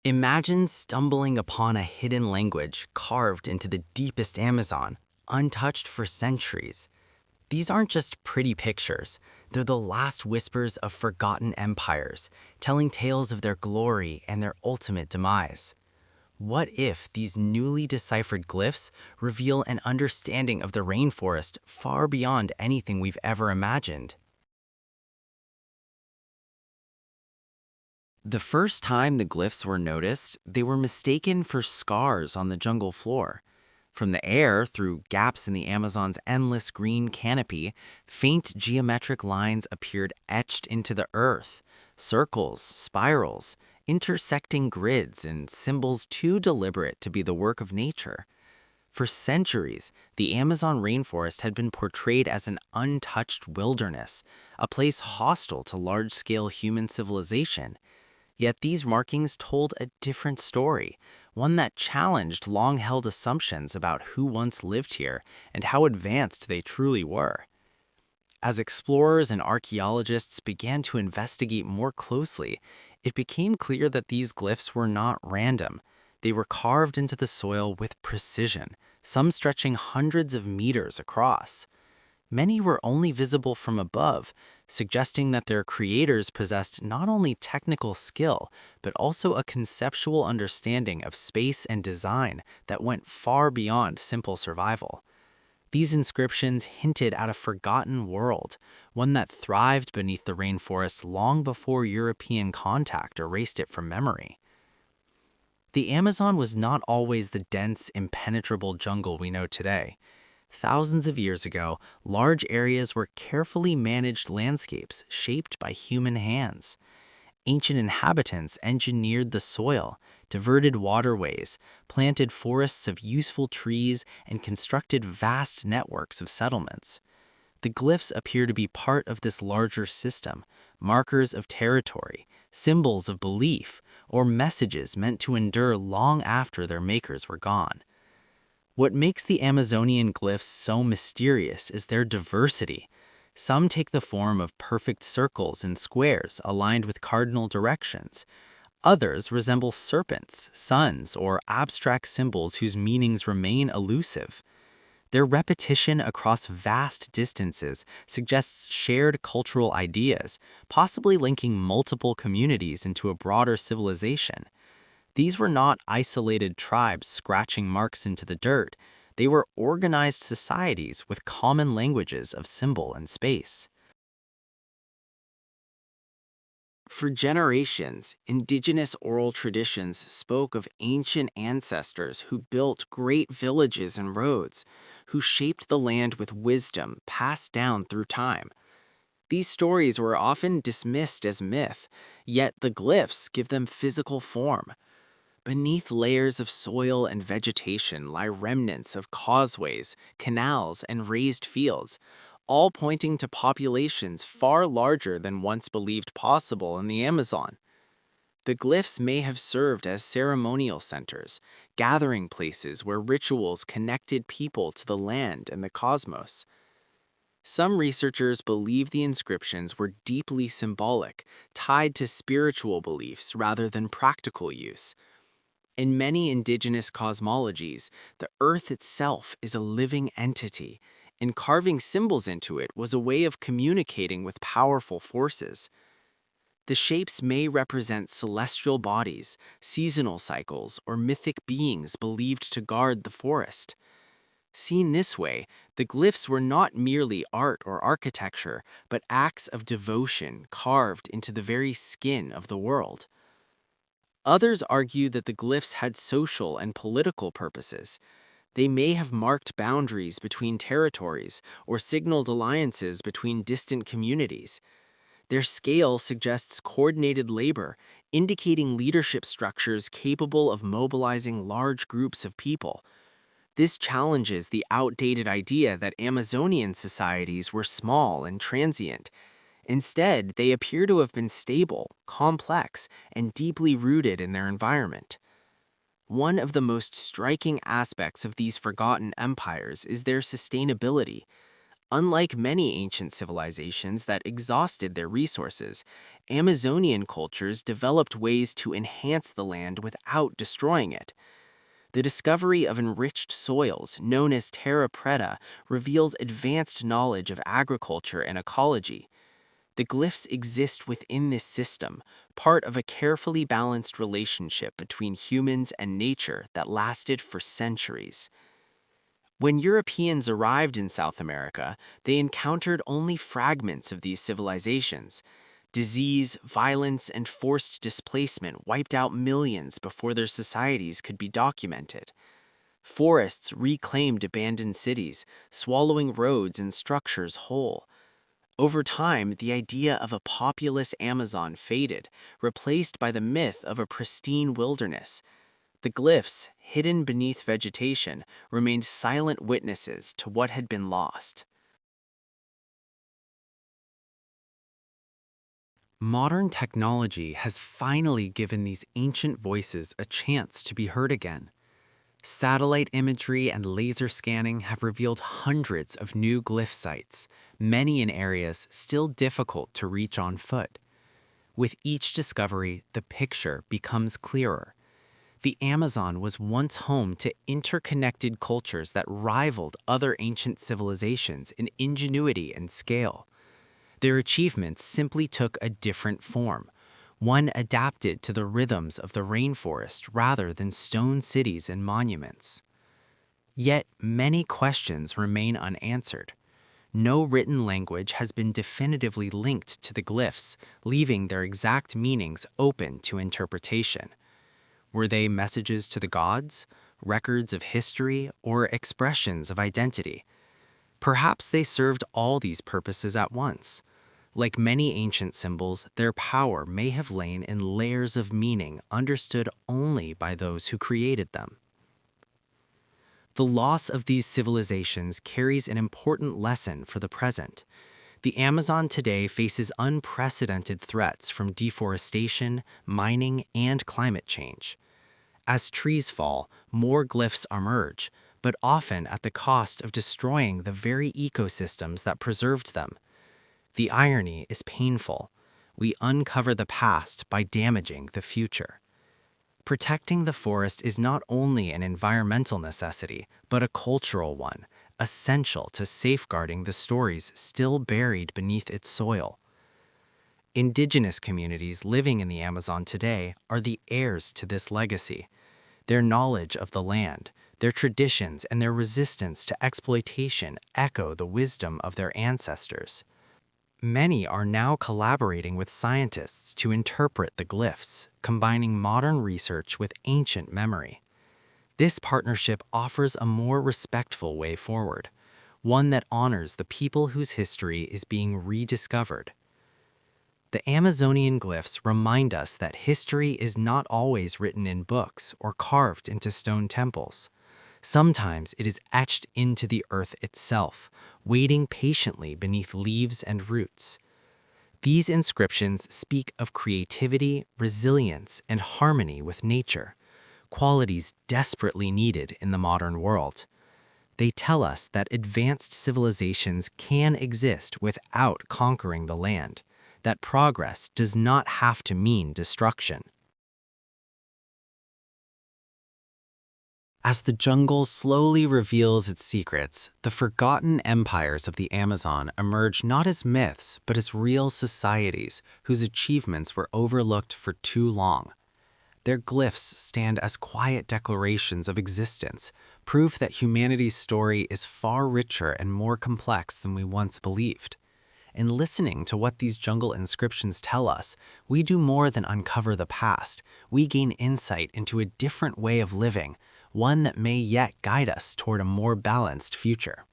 Imagine stumbling upon a hidden language carved into the deepest Amazon, untouched for centuries. These aren't just pretty pictures, they're the last whispers of forgotten empires, telling tales of their glory and their ultimate demise. What if these newly deciphered glyphs reveal an understanding of the rainforest far beyond anything we've ever imagined? The first time the glyphs were noticed, they were mistaken for scars on the jungle floor. From the air, through gaps in the Amazon's endless green canopy, faint geometric lines appeared etched into the earth. Circles, spirals, intersecting grids, and symbols too deliberate to be the work of nature. For centuries, the Amazon rainforest had been portrayed as an untouched wilderness, a place hostile to large-scale human civilization. Yet these markings told a different story, one that challenged long-held assumptions about who once lived here and how advanced they truly were. As explorers and archaeologists began to investigate more closely, it became clear that these glyphs were not random. They were carved into the soil with precision, some stretching hundreds of meters across. Many were only visible from above, suggesting that their creators possessed not only technical skill, but also a conceptual understanding of space and design that went far beyond simple survival. These inscriptions hinted at a forgotten world, one that thrived beneath the rainforest long before European contact erased it from memory. The Amazon was not always the dense, impenetrable jungle we know today. Thousands of years ago, large areas were carefully managed landscapes shaped by human hands. Ancient inhabitants engineered the soil, diverted waterways, planted forests of useful trees, and constructed vast networks of settlements. The glyphs appear to be part of this larger system, markers of territory, symbols of belief, or messages meant to endure long after their makers were gone. What makes the Amazonian glyphs so mysterious is their diversity. Some take the form of perfect circles and squares aligned with cardinal directions. Others resemble serpents, suns, or abstract symbols whose meanings remain elusive. Their repetition across vast distances suggests shared cultural ideas, possibly linking multiple communities into a broader civilization. These were not isolated tribes scratching marks into the dirt. They were organized societies with common languages of symbol and space. For generations, indigenous oral traditions spoke of ancient ancestors who built great villages and roads, who shaped the land with wisdom passed down through time. These stories were often dismissed as myth, yet the glyphs give them physical form. Beneath layers of soil and vegetation lie remnants of causeways, canals, and raised fields, all pointing to populations far larger than once believed possible in the Amazon. The glyphs may have served as ceremonial centers, gathering places where rituals connected people to the land and the cosmos. Some researchers believe the inscriptions were deeply symbolic, tied to spiritual beliefs rather than practical use. In many indigenous cosmologies, the Earth itself is a living entity, and carving symbols into it was a way of communicating with powerful forces. The shapes may represent celestial bodies, seasonal cycles, or mythic beings believed to guard the forest. Seen this way, the glyphs were not merely art or architecture, but acts of devotion carved into the very skin of the world. Others argue that the glyphs had social and political purposes. They may have marked boundaries between territories or signaled alliances between distant communities. Their scale suggests coordinated labor, indicating leadership structures capable of mobilizing large groups of people. This challenges the outdated idea that Amazonian societies were small and transient. Instead, they appear to have been stable, complex, and deeply rooted in their environment. One of the most striking aspects of these forgotten empires is their sustainability. Unlike many ancient civilizations that exhausted their resources, Amazonian cultures developed ways to enhance the land without destroying it. The discovery of enriched soils, known as terra preta, reveals advanced knowledge of agriculture and ecology. The glyphs exist within this system, part of a carefully balanced relationship between humans and nature that lasted for centuries. When Europeans arrived in South America, they encountered only fragments of these civilizations. Disease, violence, and forced displacement wiped out millions before their societies could be documented. Forests reclaimed abandoned cities, swallowing roads and structures whole. Over time, the idea of a populous Amazon faded, replaced by the myth of a pristine wilderness. The glyphs, hidden beneath vegetation, remained silent witnesses to what had been lost. Modern technology has finally given these ancient voices a chance to be heard again. Satellite imagery and laser scanning have revealed hundreds of new glyph sites, many in areas still difficult to reach on foot. With each discovery, the picture becomes clearer. The Amazon was once home to interconnected cultures that rivaled other ancient civilizations in ingenuity and scale. Their achievements simply took a different form, one adapted to the rhythms of the rainforest rather than stone cities and monuments. Yet many questions remain unanswered. No written language has been definitively linked to the glyphs, leaving their exact meanings open to interpretation. Were they messages to the gods, records of history, or expressions of identity? Perhaps they served all these purposes at once. Like many ancient symbols, their power may have lain in layers of meaning understood only by those who created them. The loss of these civilizations carries an important lesson for the present. The Amazon today faces unprecedented threats from deforestation, mining, and climate change. As trees fall, more glyphs emerge, but often at the cost of destroying the very ecosystems that preserved them. The irony is painful. We uncover the past by damaging the future. Protecting the forest is not only an environmental necessity, but a cultural one, essential to safeguarding the stories still buried beneath its soil. Indigenous communities living in the Amazon today are the heirs to this legacy. Their knowledge of the land, their traditions, and their resistance to exploitation echo the wisdom of their ancestors. Many are now collaborating with scientists to interpret the glyphs, combining modern research with ancient memory. This partnership offers a more respectful way forward, one that honors the people whose history is being rediscovered. The Amazonian glyphs remind us that history is not always written in books or carved into stone temples. Sometimes it is etched into the earth itself, waiting patiently beneath leaves and roots. These inscriptions speak of creativity, resilience, and harmony with nature, qualities desperately needed in the modern world. They tell us that advanced civilizations can exist without conquering the land, that progress does not have to mean destruction. As the jungle slowly reveals its secrets, the forgotten empires of the Amazon emerge not as myths, but as real societies whose achievements were overlooked for too long. Their glyphs stand as quiet declarations of existence, proof that humanity's story is far richer and more complex than we once believed. In listening to what these jungle inscriptions tell us, we do more than uncover the past. We gain insight into a different way of living, one that may yet guide us toward a more balanced future.